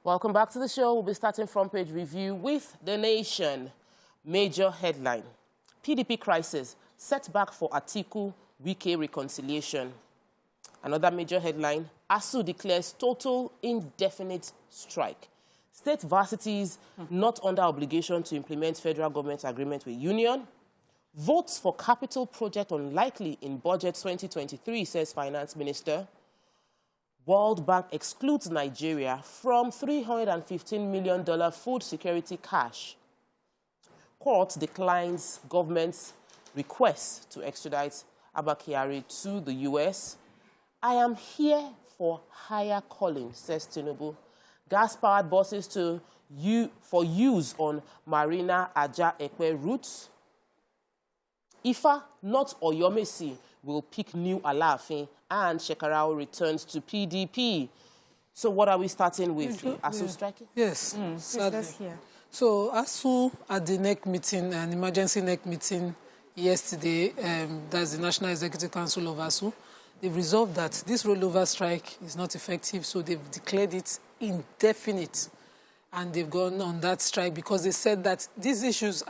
Welcome back to the show. We'll be starting front page review with The Nation. Major headline: PDP crisis, setback for Atiku-Wike reconciliation. Another major headline: ASU declares total indefinite strike. State varsities not under obligation to implement federal government agreement with union. Votes for capital project unlikely in budget 2023, says Finance Minister. World Bank excludes Nigeria from $315 million food security cash. Court declines government's request to extradite Abba Kyari to the U.S. I am here for higher calling, says Tinubu. Gas-powered buses for use on Marina Aja-Ekpe routes. Ifa, not Oyomesi, will pick new Alaafin, and Shekarau returns to PDP. So what are we starting with? ASU striking? Yes, sadly. So ASU at the NEC meeting, an emergency NEC meeting yesterday, that's the National Executive Council of ASU, they've resolved that this rollover strike is not effective, so they've declared it indefinite. And they've gone on that strike because they said that these issues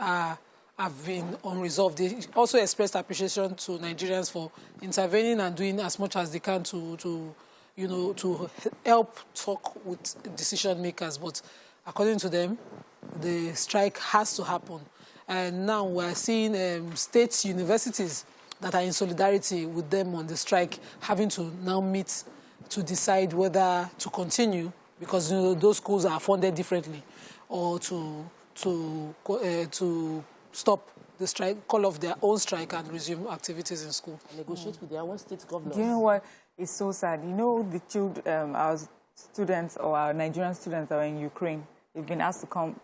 have been unresolved. They also expressed appreciation to Nigerians for intervening and doing as much as they can to help talk with decision makers. But according to them, the strike has to happen. And now we're seeing state universities that are in solidarity with them on the strike having to now meet to decide whether to continue, because those schools are funded differently, or to stop the strike, call off their own strike and resume activities in school. Negotiate with their own state governors. Do you know what is so sad? You know, the children, our students or our Nigerian students that are in Ukraine, they've been asked to come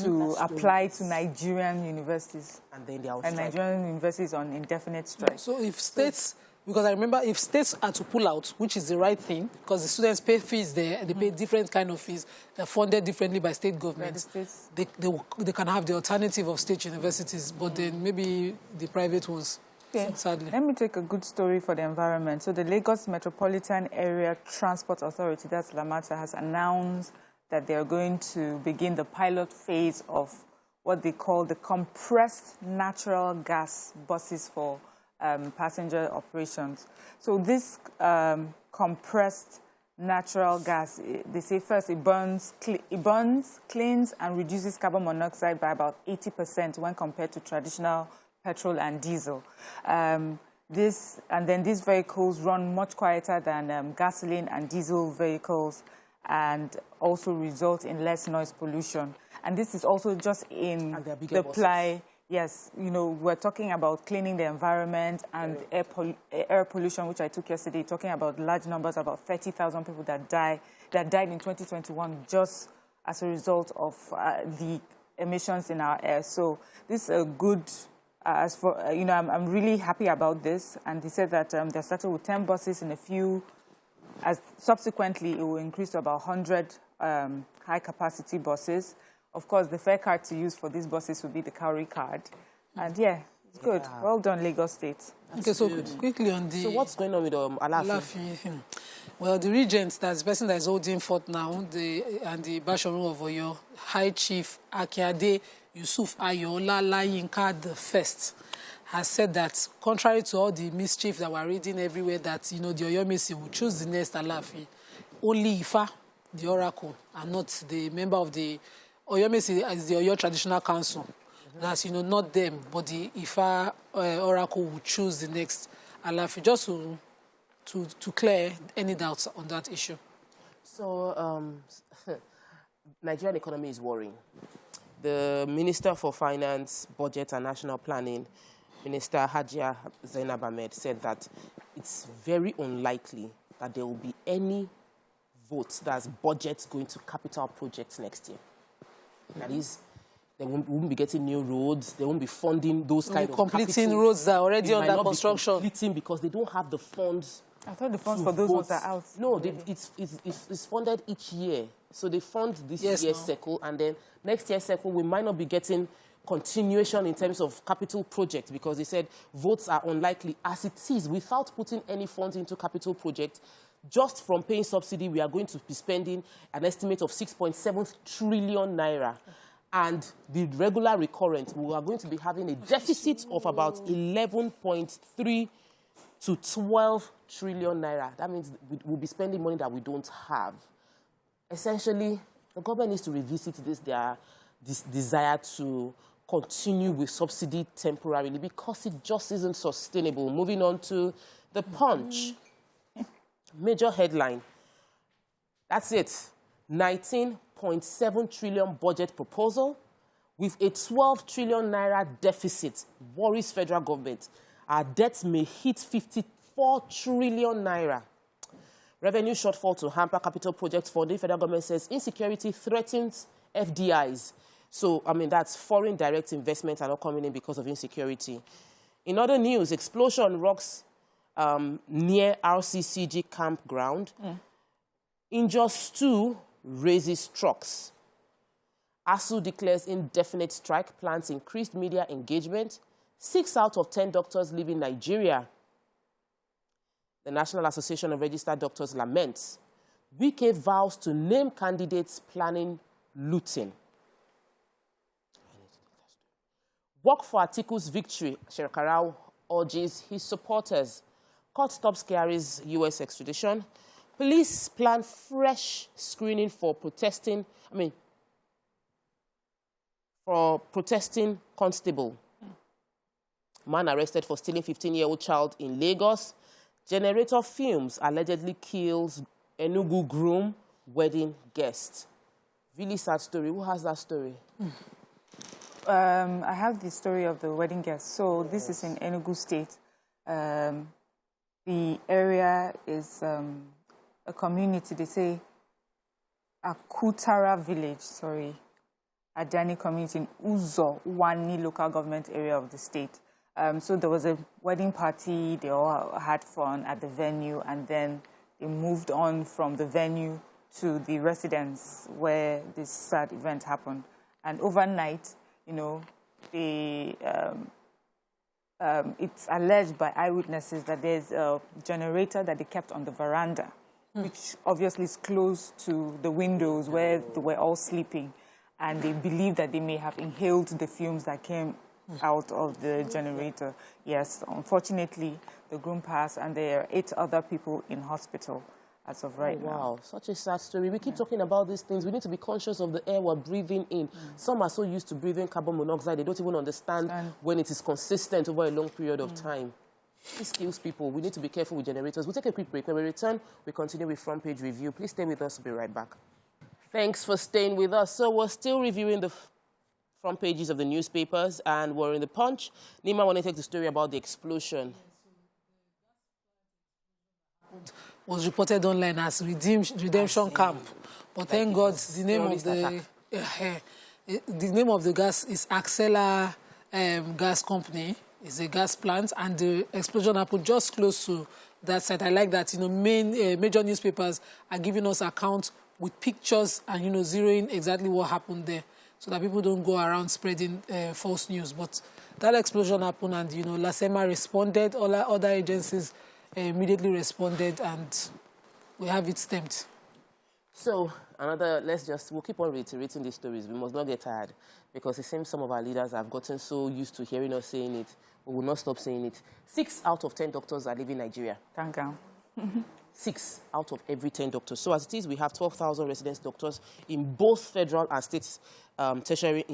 to apply to Nigerian universities. And then they are on strike. Nigerian universities on indefinite strike. So if states... Because I remember if states are to pull out, which is the right thing, because the students pay fees there, they pay different kind of fees, they're funded differently by state governments. They can have the alternative of state universities, but then maybe the private ones, sadly. Let me take a good story for the environment. So the Lagos Metropolitan Area Transport Authority, that's LAMATA, has announced that they are going to begin the pilot phase of what they call the compressed natural gas buses for passenger operations. So this compressed natural gas, they say first it burns, cleans, and reduces carbon monoxide by about 80% when compared to traditional petrol and diesel. And then these vehicles run much quieter than gasoline and diesel vehicles, and also result in less noise pollution. And this is also just in the ply. Yes, we're talking about cleaning the environment and air pollution, which I took yesterday, talking about large numbers, about 30,000 people that died in 2021 just as a result of the emissions in our air. So this is a good, I'm really happy about this. And they said that they started with 10 buses in a few, as subsequently it will increase to about 100 high-capacity buses. Of course, the fare card to use for these buses would be the Cowrie card. And yeah, it's good. Well done, Lagos State. Okay, so quickly on the... So what's going on with Alaafin? Well, the regent, that's the person that is holding forth now, and the Basharu of Oyo, High Chief Akiade Yusuf Ayola Layinka I, has said that, contrary to all the mischief that we're reading everywhere, that, the Oyomesi will choose the next Alaafin, only Ifa, the oracle, and not the member of the... Oyomesi is the Oyo Traditional Council. That's, not them, but the Ifa oracle will choose the next Alaafin, just to clear any doubts on that issue. So, Nigerian economy is worrying. The Minister for Finance, Budget and National Planning, Minister Hajia Zainab Ahmed, said that it's very unlikely that there will be any votes that's budget going to capital projects next year. That is, they won't be getting new roads. They won't be funding those kind of completing roads that are already under construction. Completing because they don't have the funds. I thought the funds for those ones are out. No, it's funded each year. So they fund this year's cycle, and then next year's cycle we might not be getting continuation in terms of capital projects, because they said votes are unlikely as it is without putting any funds into capital projects. just from paying subsidy, we are going to be spending an estimate of 6.7 trillion naira. And the regular recurrent, we are going to be having a deficit of about 11.3 to 12 trillion naira. That means we'll be spending money that we don't have. Essentially, the government needs to revisit this desire to continue with subsidy temporarily because it just isn't sustainable. Moving on to the Punch. Major headline. That's it. 19.7 trillion budget proposal with a 12 trillion naira deficit worries federal government. Our debts may hit 54 trillion naira. Revenue shortfall to hamper capital projects funding. Federal government says insecurity threatens FDIs. So, I mean, that's foreign direct investments are not coming in because of insecurity. In other news, explosion rocks near RCCG campground. Injures 2, raises trucks. ASU declares indefinite strike, plans increased media engagement. 6 out of 10 doctors leaving Nigeria. The National Association of Registered Doctors laments. Wike vows to name candidates planning looting. Work for Atiku's victory. Shekarau urges his supporters. Court stops Kyari's U.S. extradition. Police plan fresh screening for protesting constable. Man arrested for stealing 15-year-old child in Lagos. Generator fumes allegedly kills Enugu groom wedding guest. Really sad story. Who has that story? I have the story of the wedding guest. So this is in Enugu State. The area is a community, they say, Akutara village, Adani community in Uzo, Wani local government area of the state. So there was a wedding party, they all had fun at the venue, and then they moved on from the venue to the residence where this sad event happened. And overnight, you know, it's alleged by eyewitnesses that there's a generator that they kept on the veranda, which obviously is close to the windows where they were all sleeping. And they believe that they may have inhaled the fumes that came out of the generator. Yes, unfortunately, the groom passed, and there are 8 other people in hospital as of right now. Wow, such a sad story. We keep talking about these things. We need to be conscious of the air we're breathing in. Some are so used to breathing carbon monoxide, they don't even understand when it is consistent over a long period of time. This kills people. We need to be careful with generators. We'll take a quick break. When we return, we continue with Front Page Review. Please stay with us. We'll be right back. Thanks for staying with us. So we're still reviewing the front pages of the newspapers, and we're in the Punch. Nima, want to take the story about the explosion. Was reported online as redemption camp, but thank God the name of the gas is Axela Gas Company. It's a gas plant, and the explosion happened just close to that site. I like that, you know, major newspapers are giving us accounts with pictures and, you know, zeroing exactly what happened there, so that people don't go around spreading false news. But that explosion happened, and, you know, LASEMA responded, all other agencies immediately responded, and we have it stamped. So, we'll keep on reiterating these stories. We must not get tired, because it seems some of our leaders have gotten so used to hearing us saying it, we will not stop saying it. 6 out of 10 doctors are leaving Nigeria. Thank God. 6 out of every 10 doctors. So as it is, we have 12,000 resident doctors in both federal and state tertiary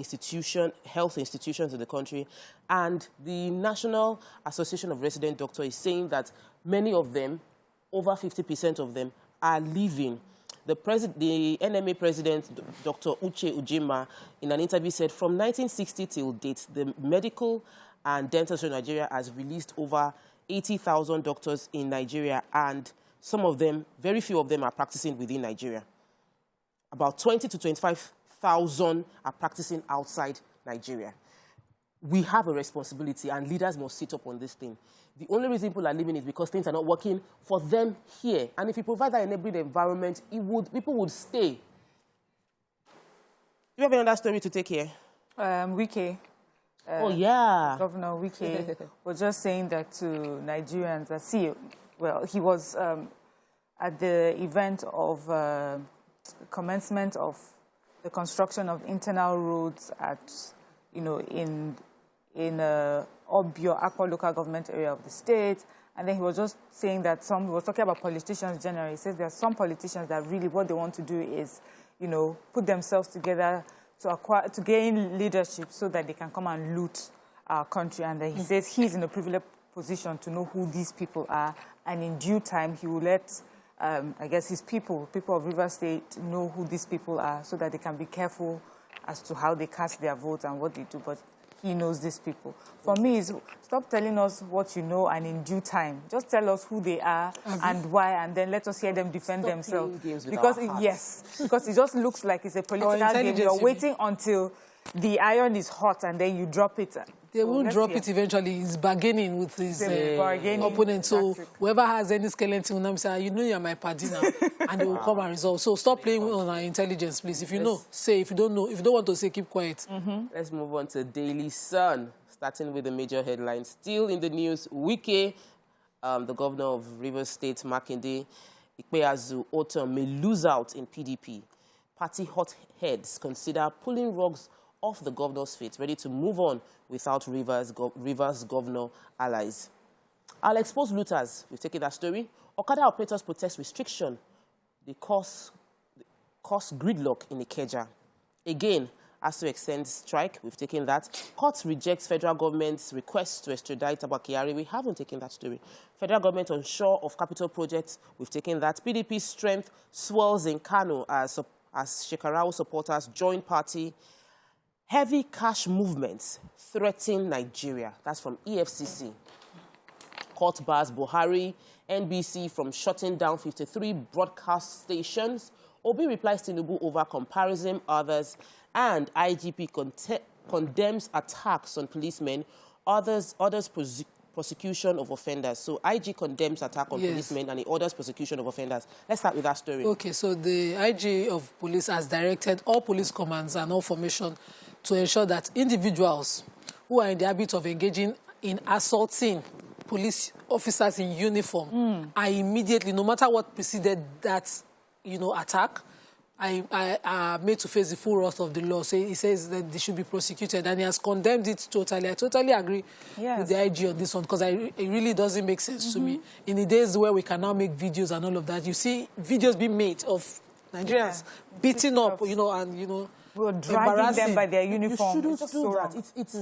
health institutions in the country. And the National Association of Resident Doctors is saying that many of them, over 50% of them, are leaving. The NMA president, Dr. Uche Ujima, in an interview said, from 1960 till date, the medical and dental in Nigeria has released over 80,000 doctors in Nigeria, and some of them, very few of them, are practicing within Nigeria. About 20 to 25,000 are practicing outside Nigeria. We have a responsibility, and leaders must sit up on this thing. The only reason people are leaving is because things are not working for them here. And if you provide that enabling environment, people would stay. Do you have another story to take here? Wike. Oh, yeah. Governor Wike was just saying that to Nigerians, he was at the event of commencement of the construction of internal roads at, in Obio, Akwa local government area of the state. And then he was just saying that he was talking about politicians generally. He says there are some politicians that really what they want to do is, put themselves together to gain leadership so that they can come and loot our country. And then he says he's in a privileged position to know who these people are. And in due time, he will let, I guess, his people of Rivers State, know who these people are so that they can be careful as to how they cast their votes and what they do. But he knows these people. For me, it's stop telling us what you know and in due time. Just tell us who they are and why, and then let us hear them defend themselves. Because because it just looks like it's a political game. You're waiting until the iron is hot and then you drop it. They won't drop it eventually. He's bargaining with his opponent. So whoever has any skeleton will say, you're my party now. And they will come and resolve. So stop playing on our intelligence, please. If you know, say. If you don't know, if you don't want to say, keep quiet. Let's move on to Daily Sun, starting with the major headlines. Still in the news, Wike, the governor of Rivers State, Makinde Ikpeazu Otom, may lose out in PDP. Party hotheads consider pulling rugs off the governor's feet, ready to move on without Rivers governor allies. I'll expose looters. We've taken that story. Okada operators protest restriction. They cause gridlock in Ikeja. Again, as to extend strike, we've taken that. Court rejects federal government's request to extradite Abakiari. We haven't taken that story. Federal government unsure of capital projects. We've taken that. PDP strength swells in Kano as Shekarau supporters join party. Heavy cash movements threaten Nigeria. That's from EFCC. Court bars Buhari, NBC from shutting down 53 broadcast stations. Obi replies Tinubu over comparison others. And IGP condemns attacks on policemen, others prosecution of offenders. So IG condemns attack on policemen and he orders prosecution of offenders. Let's start with that story. Okay, so the IG of police has directed all police commands and all formation to ensure that individuals who are in the habit of engaging in assaulting police officers in uniform are immediately, no matter what preceded that, attack, are made to face the full wrath of the law. So he says that they should be prosecuted, and he has condemned it totally. I totally agree with the IG on this one, because it really doesn't make sense to me. In the days where we can now make videos and all of that, you see videos being made of Nigerians beating up, and, we're dragging them by their uniform. You shouldn't do that. It's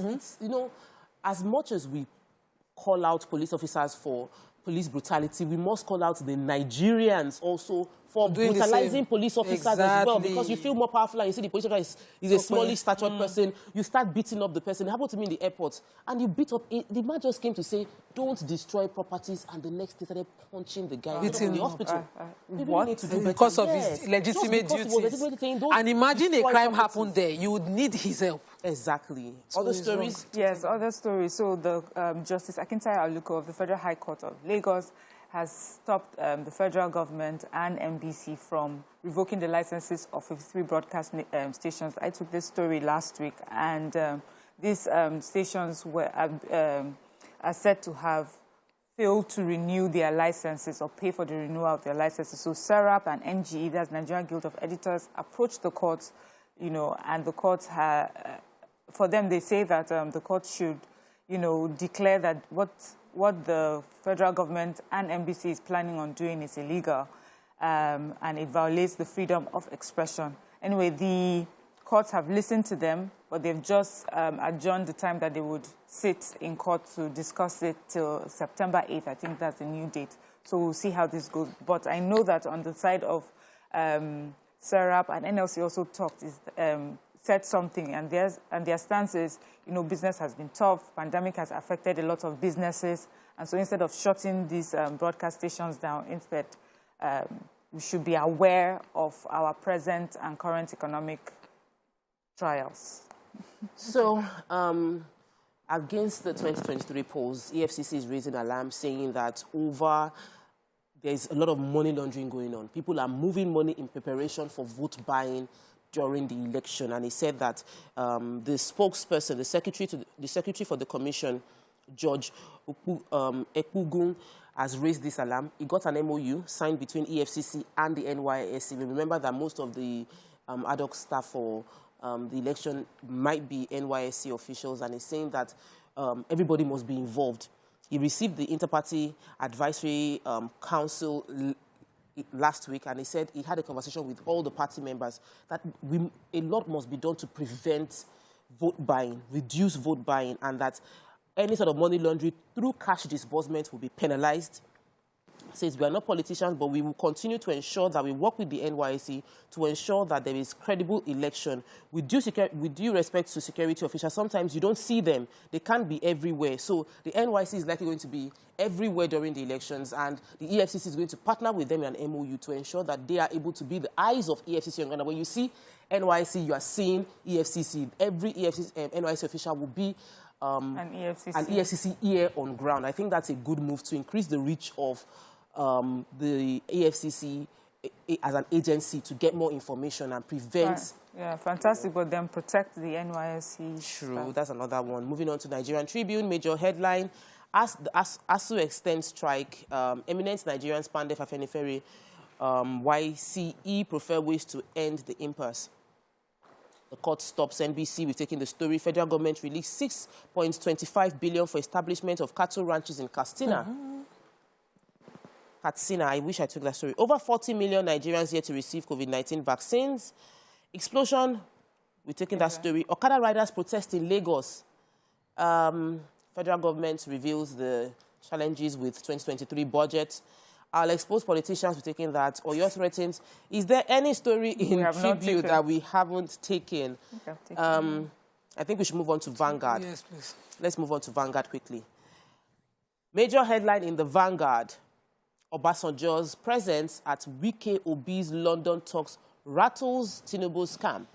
as much as we call out police officers for police brutality, we must call out the Nigerians also for brutalizing police officers as well, because you feel more powerful and you see the police officer is a smallish statured person, you start beating up the person. It happened to me in the airport, and you beat up, the man just came to say, don't destroy properties, and the next day started punching the guy in the hospital. What? Need to do because of his legitimate duties. And imagine a crime happened there, you would need his help. Exactly. Other stories? Yes, other stories. So the Justice Akintayo Aluko of the Federal High Court of Lagos has stopped the federal government and NBC from revoking the licenses of 53 broadcast stations. I took this story last week, and these stations are said to have failed to renew their licenses or pay for the renewal of their licenses. So SERAP and NGE, that's Nigerian Guild of Editors, approached the courts, and the courts for them, they say that the court should, declare that what the federal government and NBC is planning on doing is illegal, and it violates the freedom of expression. Anyway, the courts have listened to them, but they've just adjourned the time that they would sit in court to discuss it till September 8th. I think that's the new date. So we'll see how this goes. But I know that on the side of SERAP and NLC also said something, and their stance is, business has been tough, pandemic has affected a lot of businesses, and so instead of shutting these broadcast stations down, instead we should be aware of our present and current economic trials. So, against the 2023 polls, EFCC is raising alarm, saying that there's a lot of money laundering going on. People are moving money in preparation for vote buying during the election, and he said that the spokesperson, the secretary for the commission, George Ekpugun, has raised this alarm. It got an MOU signed between EFCC and the NYSC. We remember that most of the ad hoc staff for the election might be NYSC officials, and he's saying that everybody must be involved. He received the Inter-Party Advisory Council last week, and he said he had a conversation with all the party members that a lot must be done to prevent vote buying, reduce vote buying, and that any sort of money laundering through cash disbursement will be penalized. Says we are not politicians, but we will continue to ensure that we work with the NYSC to ensure that there is credible election. With due respect to security officials, sometimes you don't see them. They can't be everywhere. So the NYSC is likely going to be everywhere during the elections, and the EFCC is going to partner with them in an MOU to ensure that they are able to be the eyes of EFCC on Ghana. When you see NYSC, you are seeing EFCC. Every NYSC official will be an EFCC ear on ground. I think that's a good move to increase the reach of the EFCC as an agency to get more information and prevent... Right. Yeah, fantastic, but then protect the NYSC. True, stuff. That's another one. Moving on to Nigerian Tribune, major headline. As the ASU extends strike, eminent Nigerians Pandef Afenifere YCE prefer ways to end the impasse. The court stops NBC. We've taken the story. Federal government released 6.25 billion for establishment of cattle ranches in Katsina. Katsina, I wish I took that story. Over 40 million Nigerians yet to receive COVID-19 vaccines. Explosion, we're taking that story. Okada riders protest in Lagos. Federal government reveals the challenges with 2023 budget. I'll expose politicians for taking that. Or your threatens. Is there any story in Tribune that we haven't taken? I think we should move on to Vanguard. Yes, please. Let's move on to Vanguard quickly. Major headline in the Vanguard. Obasanjo's presence at Wike Obi's London talks rattles Tinubu's camp.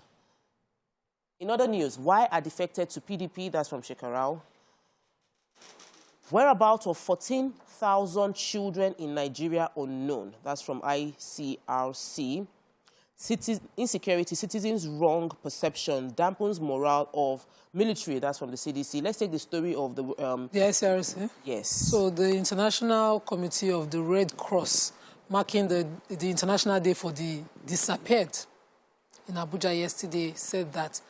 In other news, why are defected to PDP? That's from Shekarau. Whereabouts of 14,000 children in Nigeria unknown. That's from ICRC. Insecurity, citizens' wrong perception dampens morale of military. That's from the CDC. Let's take the story of the ICRC? Yes. So the International Committee of the Red Cross, marking the International Day for the Disappeared in Abuja yesterday, said that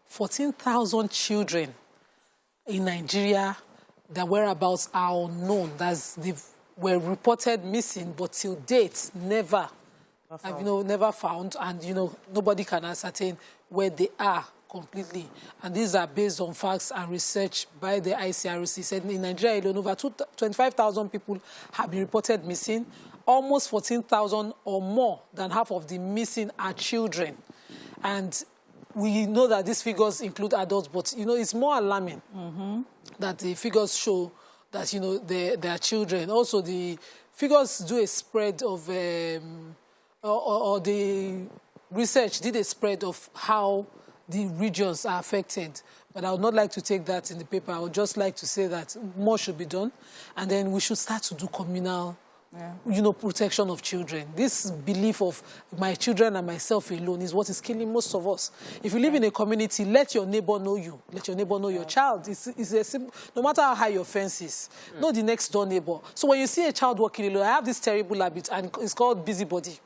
14,000 children in Nigeria, their whereabouts are unknown. They were reported missing, but till date, never found, and nobody can ascertain where they are completely. And these are based on facts and research by the ICRC. Said in Nigeria alone, over 25,000 people have been reported missing. Almost 14,000 or more than half of the missing are children. And we know that these figures include adults, but it's more alarming that the figures show that they are children. Also, the figures do a spread of. Or the research did a spread of how the regions are affected. But I would not like to take that in the paper. I would just like to say that more should be done. And then we should start to do communal, protection of children. This belief of my children and myself alone is what is killing most of us. If you live in a community, let your neighbor know you. Let your neighbor know your child. It's a simple, no matter how high your fence is, know the next door neighbor. So when you see a child walking alone, I have this terrible habit, and it's called busybody.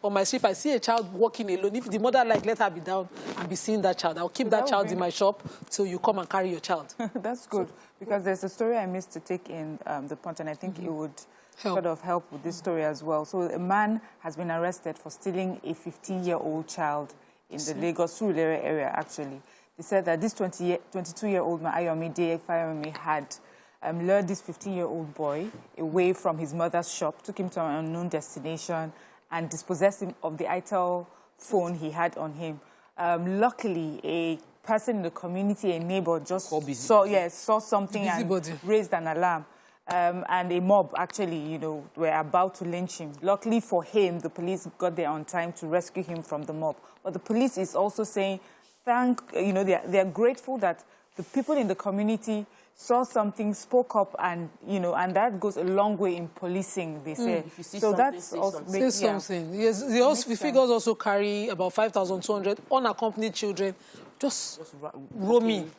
On my street, if I see a child walking alone, if the mother let her be down and be seeing that child, I'll keep that child in my shop till you come and carry your child. That's good, because there's a story I missed to take in the Punch, and I think it would sort of help with this story as well. So a man has been arrested for stealing a 15-year-old child in the Lagos-Ibadan area, actually. They said that this 22-year-old man, Ayomide Fayemi, had lured this 15-year-old boy away from his mother's shop, took him to an unknown destination, and dispossessed him of the ITEL phone he had on him. Luckily, a person in the community, a neighbor, just saw something and raised an alarm. And a mob, actually, were about to lynch him. Luckily for him, the police got there on time to rescue him from the mob. But the police is also saying, they're grateful that the people in the community saw something, spoke up, and and that goes a long way in policing, they say. If you see so something, that's also something. Yes, the figures also carry about 5,200 unaccompanied children just roaming.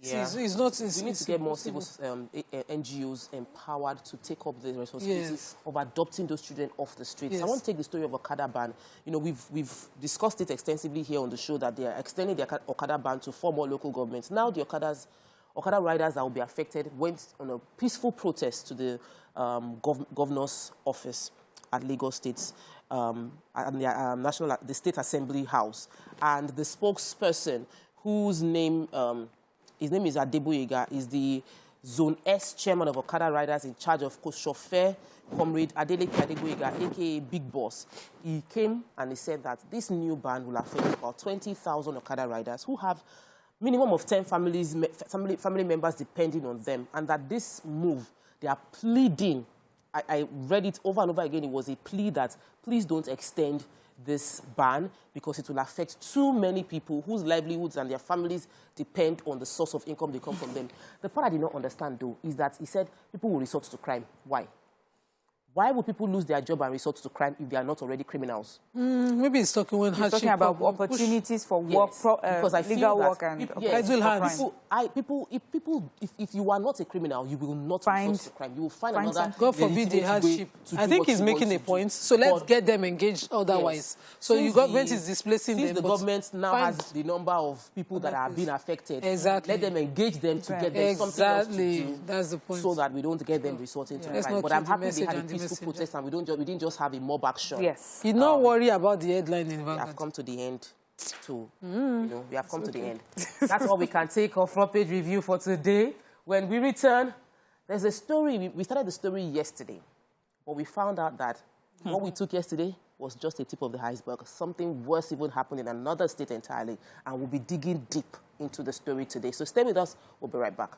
Yeah. It's not. We need to get more civil NGOs empowered to take up the responsibility of adopting those children off the streets. I want to take the story of Okada ban. You know, we've discussed it extensively here on the show that they are extending the Okada ban to 4 more local governments. Now the Okada riders that will be affected went on a peaceful protest to the governor's office at Lagos State, at the State Assembly House, and the spokesperson, whose name his name is Adeboyega, is the Zone S chairman of Okada riders in charge of chauffeur Comrade Adeleke Adeboyega, a.k.a. Big Boss. He came and he said that this new ban will affect about 20,000 Okada riders who have minimum of 10 family members depending on them, and that this move, they are pleading, I read it over and over again, it was a plea that please don't extend this ban because it will affect too many people whose livelihoods and their families depend on the source of income they come from them. The part I did not understand, though, is that he said people will resort to crime. Why? Why would people lose their job and resort to crime if they are not already criminals? Maybe he's talking about opportunities for work, because I legal feel work, and if you are not a criminal, you will not resort to crime. You will find another. God forbid the hardship. I think he's making a point. So let's get them engaged otherwise. So your government is displacing them. Since the government now has the number of people that are being affected, let them engage them to get them something else to do. That's the point. So that we don't get them resorting to crime. But I'm happy they had a peaceful protest and we didn't just have a mob action. Yes. You don't worry about the headline in Vanguard. We have come to the end too. You know, we have come to the end. That's all we can take of front page review for today. When we return, there's a story. We started the story yesterday, but we found out that what we took yesterday was just a tip of the iceberg. Something worse even happened in another state entirely, and we'll be digging deep into the story today. So stay with us. We'll be right back.